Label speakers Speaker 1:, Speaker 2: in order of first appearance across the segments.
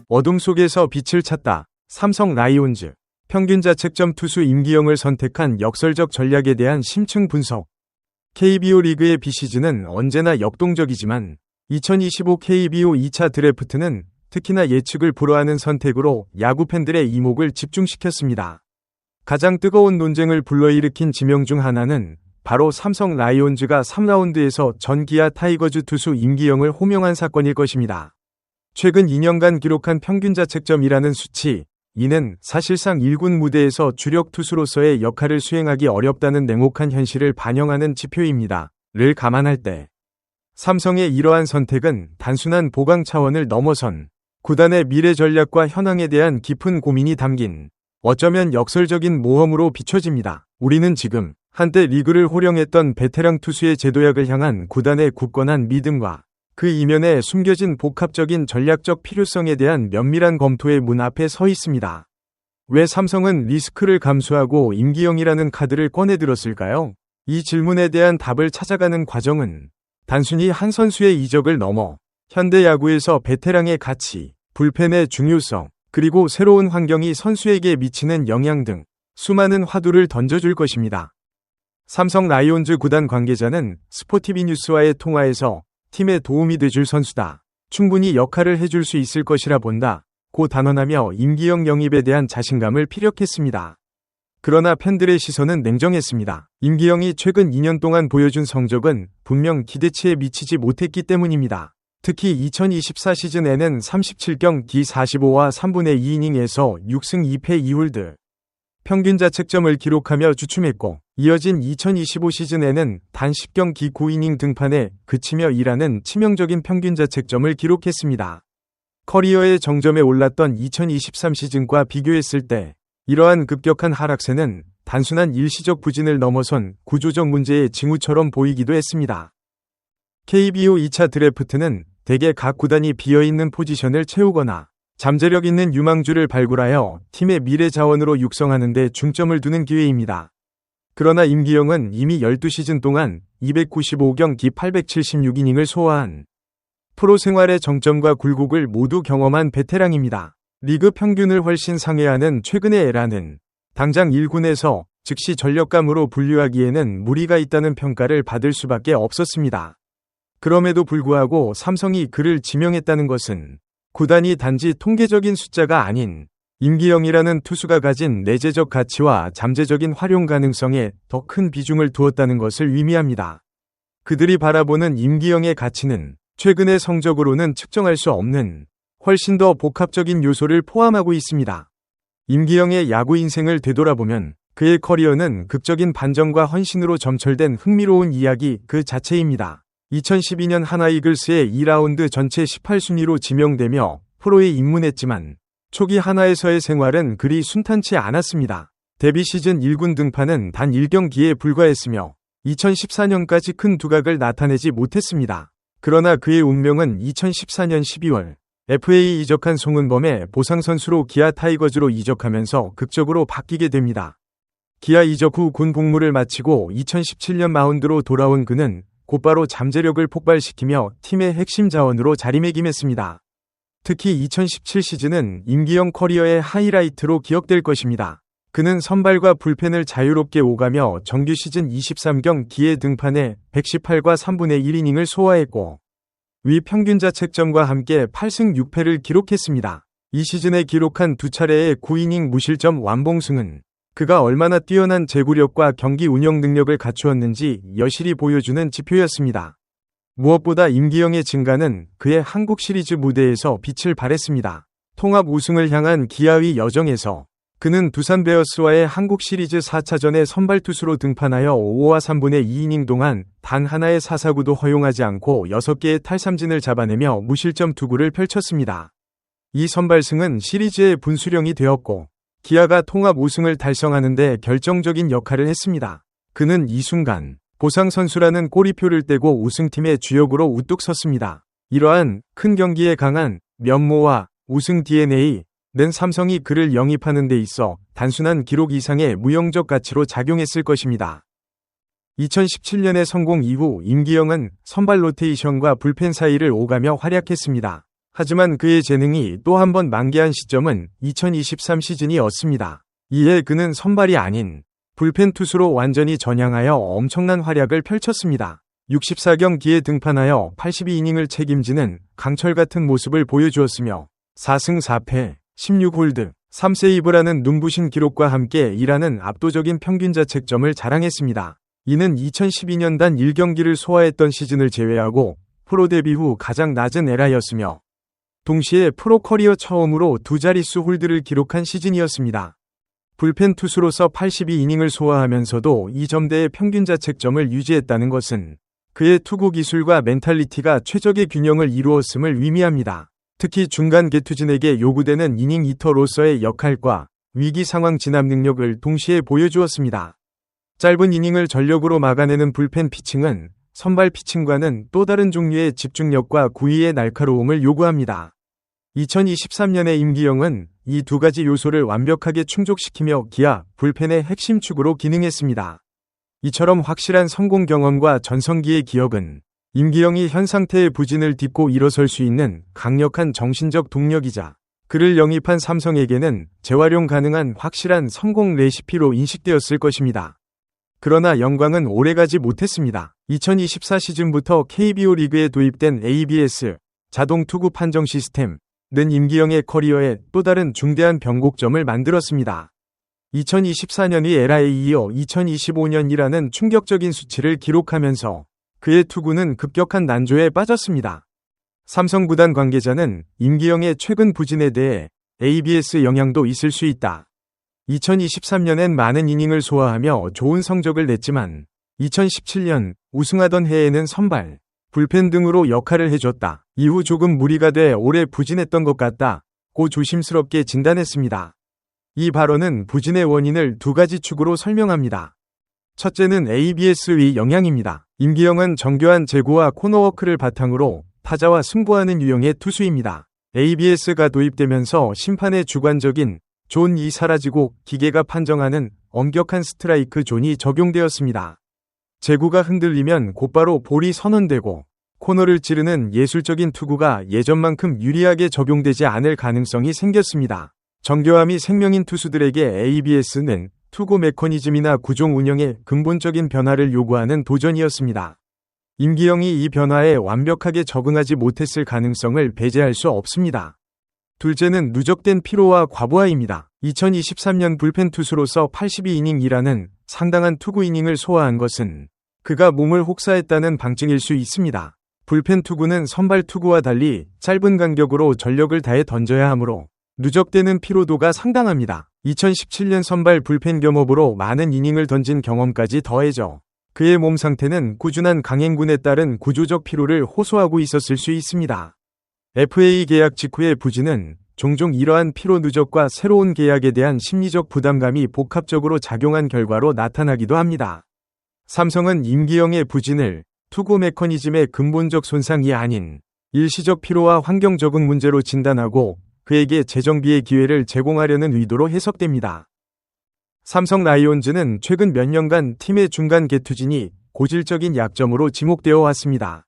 Speaker 1: 어둠 속에서 빛을 찾다. 삼성 라이온즈. 평균 자책점 투수 임기영을 선택한 역설적 전략에 대한 심층 분석. KBO 리그의 비시즌은 언제나 역동적이지만 2025 KBO 2차 드래프트는 특히나 예측을 불허하는 선택으로 야구 팬들의 이목을 집중시켰습니다. 가장 뜨거운 논쟁을 불러일으킨 지명 중 하나는 바로 삼성 라이온즈가 3라운드에서 전 기아 타이거즈 투수 임기영을 호명한 사건일 것입니다. 최근 2년간 기록한 평균 자책점이라는 수치, 이는 사실상 1군 무대에서 주력 투수로서의 역할을 수행하기 어렵다는 냉혹한 현실을 반영하는 지표입니다. 를 감안할 때 삼성의 이러한 선택은 단순한 보강 차원을 넘어선 구단의 미래 전략과 현황에 대한 깊은 고민이 담긴 어쩌면 역설적인 모험으로 비춰집니다. 우리는 지금 한때 리그를 호령했던 베테랑 투수의 제도약을 향한 구단의 굳건한 믿음과 그 이면에 숨겨진 복합적인 전략적 필요성에 대한 면밀한 검토의 문 앞에 서 있습니다. 왜 삼성은 리스크를 감수하고 임기영이라는 카드를 꺼내들었을까요? 이 질문에 대한 답을 찾아가는 과정은 단순히 한 선수의 이적을 넘어 현대 야구에서 베테랑의 가치, 불펜의 중요성, 그리고 새로운 환경이 선수에게 미치는 영향 등 수많은 화두를 던져줄 것입니다. 삼성 라이온즈 구단 관계자는 스포티비뉴스와의 통화에서 팀에 도움이 돼줄 선수다. 충분히 역할을 해줄 수 있을 것이라 본다. 고 단언하며 임기영 영입에 대한 자신감을 피력했습니다. 그러나 팬들의 시선은 냉정했습니다. 임기영이 최근 2년 동안 보여준 성적은 분명 기대치에 미치지 못했기 때문입니다. 특히 2024 시즌에는 37경기 45와 3분의 2이닝에서 6승 2패 2홀드. 평균 자책점을 기록하며 주춤했고, 이어진 2025 시즌에는 단 10경기 9이닝 등판에 그치며 일하는 치명적인 평균 자책점을 기록했습니다. 커리어의 정점에 올랐던 2023 시즌과 비교했을 때 이러한 급격한 하락세는 단순한 일시적 부진을 넘어선 구조적 문제의 징후처럼 보이기도 했습니다. KBO 2차 드래프트는 대개 각 구단이 비어있는 포지션을 채우거나 잠재력 있는 유망주를 발굴하여 팀의 미래 자원으로 육성하는 데 중점을 두는 기회입니다. 그러나 임기영은 이미 12시즌 동안 295경기 876이닝을 소화한 프로 생활의 정점과 굴곡을 모두 경험한 베테랑입니다. 리그 평균을 훨씬 상회하는 최근의 에라는 당장 1군에서 즉시 전력감으로 분류하기에는 무리가 있다는 평가를 받을 수밖에 없었습니다. 그럼에도 불구하고 삼성이 그를 지명했다는 것은 구단이 단지 통계적인 숫자가 아닌 임기영이라는 투수가 가진 내재적 가치와 잠재적인 활용 가능성에 더 큰 비중을 두었다는 것을 의미합니다. 그들이 바라보는 임기영의 가치는 최근의 성적으로는 측정할 수 없는 훨씬 더 복합적인 요소를 포함하고 있습니다. 임기영의 야구 인생을 되돌아보면 그의 커리어는 극적인 반전과 헌신으로 점철된 흥미로운 이야기 그 자체입니다. 2012년 하나 이글스의 2라운드 전체 18순위로 지명되며 프로에 입문했지만 초기 하나에서의 생활은 그리 순탄치 않았습니다. 데뷔 시즌 1군 등판은 단 1경기에 불과했으며 2014년까지 큰 두각을 나타내지 못했습니다. 그러나 그의 운명은 2014년 12월 FA 이적한 송은범의 보상선수로 기아 타이거즈로 이적하면서 극적으로 바뀌게 됩니다. 기아 이적 후 군 복무를 마치고 2017년 마운드로 돌아온 그는 곧바로 잠재력을 폭발시키며 팀의 핵심 자원으로 자리매김했습니다. 특히 2017 시즌은 임기영 커리어의 하이라이트로 기억될 것입니다. 그는 선발과 불펜을 자유롭게 오가며 정규 시즌 23경기에 등판해 118과 3분의 1이닝을 소화했고 위 평균 자책점과 함께 8승 6패를 기록했습니다. 이 시즌에 기록한 두 차례의 9이닝 무실점 완봉승은 그가 얼마나 뛰어난 제구력과 경기 운영 능력을 갖추었는지 여실히 보여주는 지표였습니다. 무엇보다 임기영의 증가는 그의 한국 시리즈 무대에서 빛을 발했습니다. 통합 우승을 향한 기아의 여정에서 그는 두산 베어스와의 한국 시리즈 4차전에 선발 투수로 등판하여 5와 3분의 2이닝 동안 단 하나의 사사구도 허용하지 않고 6개의 탈삼진을 잡아내며 무실점 투구를 펼쳤습니다. 이 선발승은 시리즈의 분수령이 되었고 기아가 통합 우승을 달성하는 데 결정적인 역할을 했습니다. 그는 이 순간 보상 선수라는 꼬리표를 떼고 우승팀의 주역으로 우뚝 섰습니다. 이러한 큰 경기에 강한 면모와 우승 DNA는 삼성이 그를 영입하는 데 있어 단순한 기록 이상의 무형적 가치로 작용했을 것입니다. 2017년의 성공 이후 임기영은 선발 로테이션과 불펜 사이를 오가며 활약했습니다. 하지만 그의 재능이 또 한 번 만개한 시점은 2023 시즌이었습니다. 이에 그는 선발이 아닌 불펜 투수로 완전히 전향하여 엄청난 활약을 펼쳤습니다. 64경기에 등판하여 82이닝을 책임지는 강철 같은 모습을 보여주었으며 4승 4패, 16홀드, 3세이브라는 눈부신 기록과 함께 2라는 압도적인 평균 자책점을 자랑했습니다. 이는 2012년 단 1경기를 소화했던 시즌을 제외하고 프로 데뷔 후 가장 낮은 에라였으며 동시에 프로 커리어 처음으로 두 자릿수 홀드를 기록한 시즌이었습니다. 불펜 투수로서 82이닝을 소화하면서도 이 점대의 평균 자책점을 유지했다는 것은 그의 투구 기술과 멘탈리티가 최적의 균형을 이루었음을 의미합니다. 특히 중간 개투진에게 요구되는 이닝 이터로서의 역할과 위기 상황 진압 능력을 동시에 보여주었습니다. 짧은 이닝을 전력으로 막아내는 불펜 피칭은 선발 피칭과는 또 다른 종류의 집중력과 구위의 날카로움을 요구합니다. 2023년의 임기영은 이 두 가지 요소를 완벽하게 충족시키며 기아, 불펜의 핵심 축으로 기능했습니다. 이처럼 확실한 성공 경험과 전성기의 기억은 임기영이 현 상태의 부진을 딛고 일어설 수 있는 강력한 정신적 동력이자 그를 영입한 삼성에게는 재활용 가능한 확실한 성공 레시피로 인식되었을 것입니다. 그러나 영광은 오래가지 못했습니다. 2024 시즌부터 KBO 리그에 도입된 ABS 자동 투구 판정 시스템은 임기영의 커리어에 또 다른 중대한 변곡점을 만들었습니다. 2024년이 에라에 이어 2025년이라는 충격적인 수치를 기록하면서 그의 투구는 급격한 난조에 빠졌습니다. 삼성 구단 관계자는 임기영의 최근 부진에 대해 ABS 영향도 있을 수 있다. 2023년엔 많은 이닝을 소화하며 좋은 성적을 냈지만 2017년 우승하던 해에는 선발, 불펜 등으로 역할을 해줬다. 이후 조금 무리가 돼 올해 부진했던 것 같다고 조심스럽게 진단했습니다. 이 발언은 부진의 원인을 두 가지 축으로 설명합니다. 첫째는 ABS의 영향입니다. 임기영은 정교한 제구와 코너워크를 바탕으로 타자와 승부하는 유형의 투수입니다. ABS가 도입되면서 심판의 주관적인 존이 사라지고 기계가 판정하는 엄격한 스트라이크 존이 적용되었습니다. 제구가 흔들리면 곧바로 볼이 선언되고 코너를 찌르는 예술적인 투구가 예전만큼 유리하게 적용되지 않을 가능성이 생겼습니다. 정교함이 생명인 투수들에게 ABS는 투구 메커니즘이나 구종 운영의 근본적인 변화를 요구하는 도전이었습니다. 임기영이 이 변화에 완벽하게 적응하지 못했을 가능성을 배제할 수 없습니다. 둘째는 누적된 피로와 과부하입니다. 2023년 불펜 투수로서 82이닝이라는 상당한 투구 이닝을 소화한 것은 그가 몸을 혹사했다는 방증일 수 있습니다. 불펜 투구는 선발 투구와 달리 짧은 간격으로 전력을 다해 던져야 하므로 누적되는 피로도가 상당합니다. 2017년 선발 불펜 겸업으로 많은 이닝을 던진 경험까지 더해져 그의 몸 상태는 꾸준한 강행군에 따른 구조적 피로를 호소하고 있었을 수 있습니다. FA 계약 직후의 부진은 종종 이러한 피로 누적과 새로운 계약에 대한 심리적 부담감이 복합적으로 작용한 결과로 나타나기도 합니다. 삼성은 임기영의 부진을 투구 메커니즘의 근본적 손상이 아닌 일시적 피로와 환경 적응 문제로 진단하고 그에게 재정비의 기회를 제공하려는 의도로 해석됩니다. 삼성 라이온즈는 최근 몇 년간 팀의 중간 개투진이 고질적인 약점으로 지목되어 왔습니다.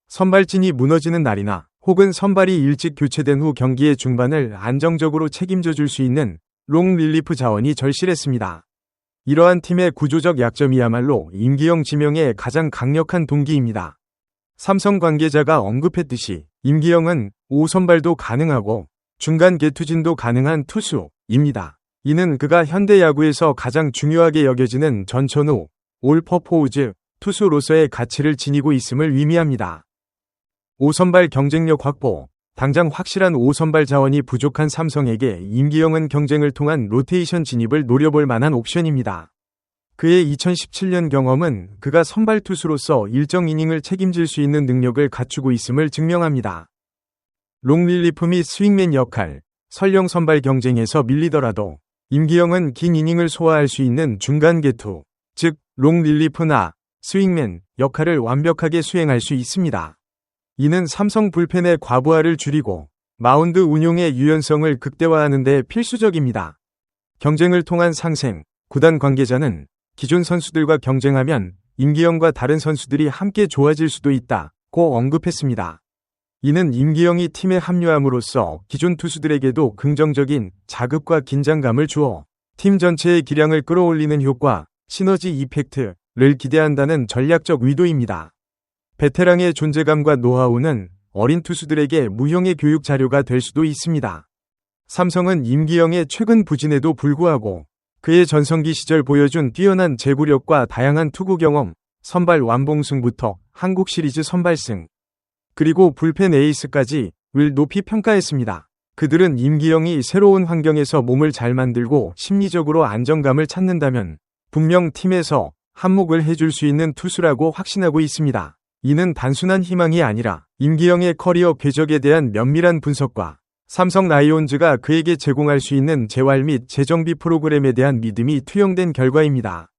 Speaker 1: 선발진이 무너지는 날이나 혹은 선발이 일찍 교체된 후 경기의 중반을 안정적으로 책임져 줄 수 있는 롱 릴리프 자원이 절실했습니다. 이러한 팀의 구조적 약점이야말로 임기영 지명의 가장 강력한 동기입니다. 삼성 관계자가 언급했듯이 임기영은 5선발도 가능하고 중간 개투진도 가능한 투수입니다. 이는 그가 현대 야구에서 가장 중요하게 여겨지는 전천후 올퍼포우즈 투수로서의 가치를 지니고 있음을 의미합니다. 5선발 경쟁력 확보. 당장 확실한 5선발 자원이 부족한 삼성에게 임기영은 경쟁을 통한 로테이션 진입을 노려볼 만한 옵션입니다. 그의 2017년 경험은 그가 선발 투수로서 일정 이닝을 책임질 수 있는 능력을 갖추고 있음을 증명합니다. 롱 릴리프 및 스윙맨 역할. 설령 선발 경쟁에서 밀리더라도 임기영은 긴 이닝을 소화할 수 있는 중간 개투, 즉 롱 릴리프나 스윙맨 역할을 완벽하게 수행할 수 있습니다. 이는 삼성 불펜의 과부하를 줄이고 마운드 운용의 유연성을 극대화하는 데 필수적입니다. 경쟁을 통한 상생. 구단 관계자는 기존 선수들과 경쟁하면 임기영과 다른 선수들이 함께 좋아질 수도 있다고 언급했습니다. 이는 임기영이 팀에 합류함으로써 기존 투수들에게도 긍정적인 자극과 긴장감을 주어 팀 전체의 기량을 끌어올리는 효과, 시너지 이펙트를 기대한다는 전략적 의도입니다. 베테랑의 존재감과 노하우는 어린 투수들에게 무형의 교육 자료가 될 수도 있습니다. 삼성은 임기영의 최근 부진에도 불구하고 그의 전성기 시절 보여준 뛰어난 제구력과 다양한 투구 경험, 선발 완봉승부터 한국 시리즈 선발승, 그리고 불펜 에이스까지 을 높이 평가했습니다. 그들은 임기영이 새로운 환경에서 몸을 잘 만들고 심리적으로 안정감을 찾는다면 분명 팀에서 한몫을 해줄 수 있는 투수라고 확신하고 있습니다. 이는 단순한 희망이 아니라 임기영의 커리어 궤적에 대한 면밀한 분석과 삼성 라이온즈가 그에게 제공할 수 있는 재활 및 재정비 프로그램에 대한 믿음이 투영된 결과입니다.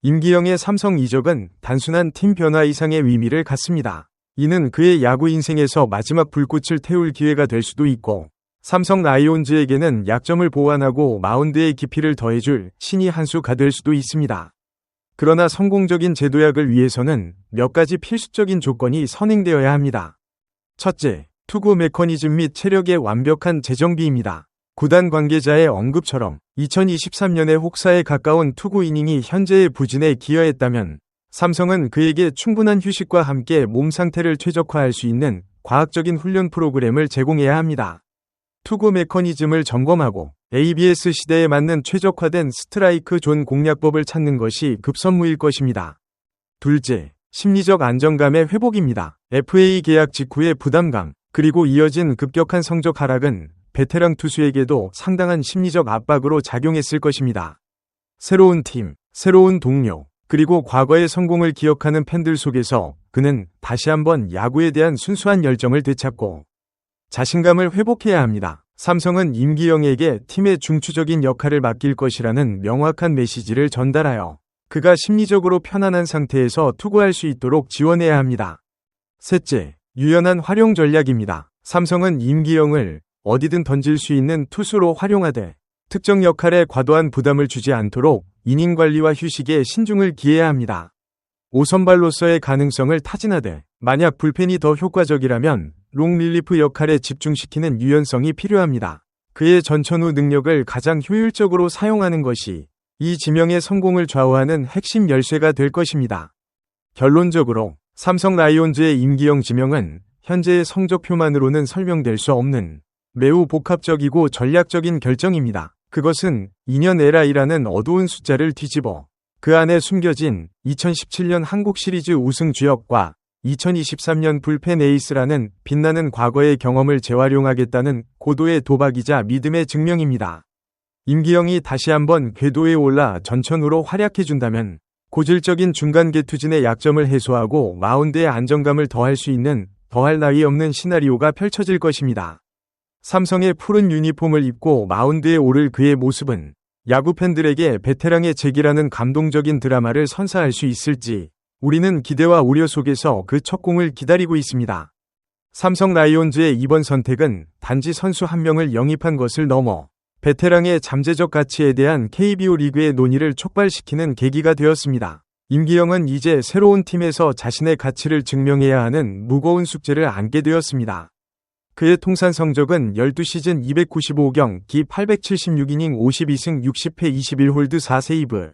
Speaker 1: 임기영의 삼성 이적은 단순한 팀 변화 이상의 의미를 갖습니다. 이는 그의 야구 인생에서 마지막 불꽃을 태울 기회가 될 수도 있고, 삼성 라이온즈에게는 약점을 보완하고 마운드의 깊이를 더해줄 신의 한 수가 될 수도 있습니다. 그러나 성공적인 재도약을 위해서는 몇 가지 필수적인 조건이 선행되어야 합니다. 첫째, 투구 메커니즘 및 체력의 완벽한 재정비입니다. 구단 관계자의 언급처럼 2023년에 혹사에 가까운 투구 이닝이 현재의 부진에 기여했다면 삼성은 그에게 충분한 휴식과 함께 몸 상태를 최적화할 수 있는 과학적인 훈련 프로그램을 제공해야 합니다. 투구 메커니즘을 점검하고 ABS 시대에 맞는 최적화된 스트라이크 존 공략법을 찾는 것이 급선무일 것입니다. 둘째, 심리적 안정감의 회복입니다. FA 계약 직후의 부담감, 그리고 이어진 급격한 성적 하락은 베테랑 투수에게도 상당한 심리적 압박으로 작용했을 것입니다. 새로운 팀, 새로운 동료, 그리고 과거의 성공을 기억하는 팬들 속에서 그는 다시 한번 야구에 대한 순수한 열정을 되찾고 자신감을 회복해야 합니다. 삼성은 임기영에게 팀의 중추적인 역할을 맡길 것이라는 명확한 메시지를 전달하여 그가 심리적으로 편안한 상태에서 투구할 수 있도록 지원해야 합니다. 셋째, 유연한 활용 전략입니다. 삼성은 임기영을 어디든 던질 수 있는 투수로 활용하되 특정 역할에 과도한 부담을 주지 않도록 이닝 관리와 휴식에 신중을 기해야 합니다. 5선발로서의 가능성을 타진하되 만약 불펜이 더 효과적이라면 롱 릴리프 역할에 집중시키는 유연성이 필요합니다. 그의 전천후 능력을 가장 효율적으로 사용하는 것이 이 지명의 성공을 좌우하는 핵심 열쇠가 될 것입니다. 결론적으로 삼성 라이온즈의 임기영 지명은 현재의 성적표만으로는 설명될 수 없는 매우 복합적이고 전략적인 결정입니다. 그것은 2년 에라이라는 어두운 숫자를 뒤집어 그 안에 숨겨진 2017년 한국 시리즈 우승 주역과 2023년 불펜 에이스라는 빛나는 과거의 경험을 재활용하겠다는 고도의 도박이자 믿음의 증명입니다. 임기영이 다시 한번 궤도에 올라 전천후로 활약해준다면 고질적인 중간계 투진의 약점을 해소하고 마운드의 안정감을 더할 수 있는 더할 나위 없는 시나리오가 펼쳐질 것입니다. 삼성의 푸른 유니폼을 입고 마운드에 오를 그의 모습은 야구 팬들에게 베테랑의 재기라는 감동적인 드라마를 선사할 수 있을지 우리는 기대와 우려 속에서 그 첫 공을 기다리고 있습니다. 삼성 라이온즈의 이번 선택은 단지 선수 한 명을 영입한 것을 넘어 베테랑의 잠재적 가치에 대한 KBO 리그의 논의를 촉발시키는 계기가 되었습니다. 임기영은 이제 새로운 팀에서 자신의 가치를 증명해야 하는 무거운 숙제를 안게 되었습니다. 그의 통산 성적은 12시즌 295경기 876이닝 52승 60패 21홀드 4세이브.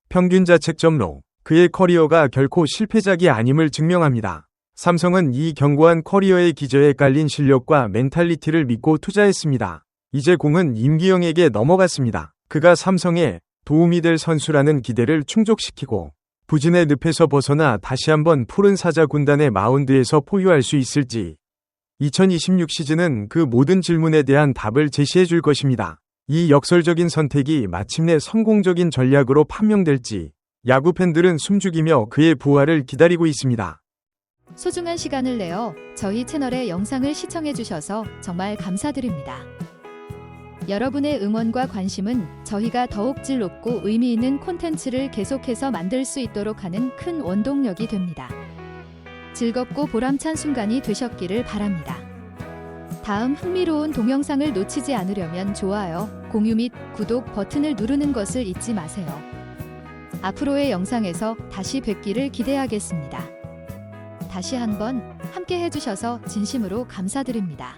Speaker 1: 평균 자책점로 그의 커리어가 결코 실패작이 아님을 증명합니다. 삼성은 이 견고한 커리어의 기저에 깔린 실력과 멘탈리티를 믿고 투자했습니다. 이제 공은 임기영에게 넘어갔습니다. 그가 삼성에 도움이 될 선수라는 기대를 충족시키고 부진의 늪에서 벗어나 다시 한번 푸른 사자 군단의 마운드에서 포효할 수 있을지 2026 시즌은 그 모든 질문에 대한 답을 제시해 줄 것입니다. 이 역설적인 선택이 마침내 성공적인 전략으로 판명될지 야구 팬들은 숨죽이며 그의 부활을 기다리고 있습니다.
Speaker 2: 소중한 시간을 내어 저희 채널의 영상을 시청해 주셔서 정말 감사드립니다. 여러분의 응원과 관심은 저희가 더욱 즐겁고 의미 있는 콘텐츠를 계속해서 만들 수 있도록 하는 큰 원동력이 됩니다. 즐겁고 보람찬 순간이 되셨기를 바랍니다. 다음 흥미로운 동영상을 놓치지 않으려면 좋아요, 공유 및 구독 버튼을 누르는 것을 잊지 마세요. 앞으로의 영상에서 다시 뵙기를 기대하겠습니다. 다시 한번 함께 해주셔서 진심으로 감사드립니다.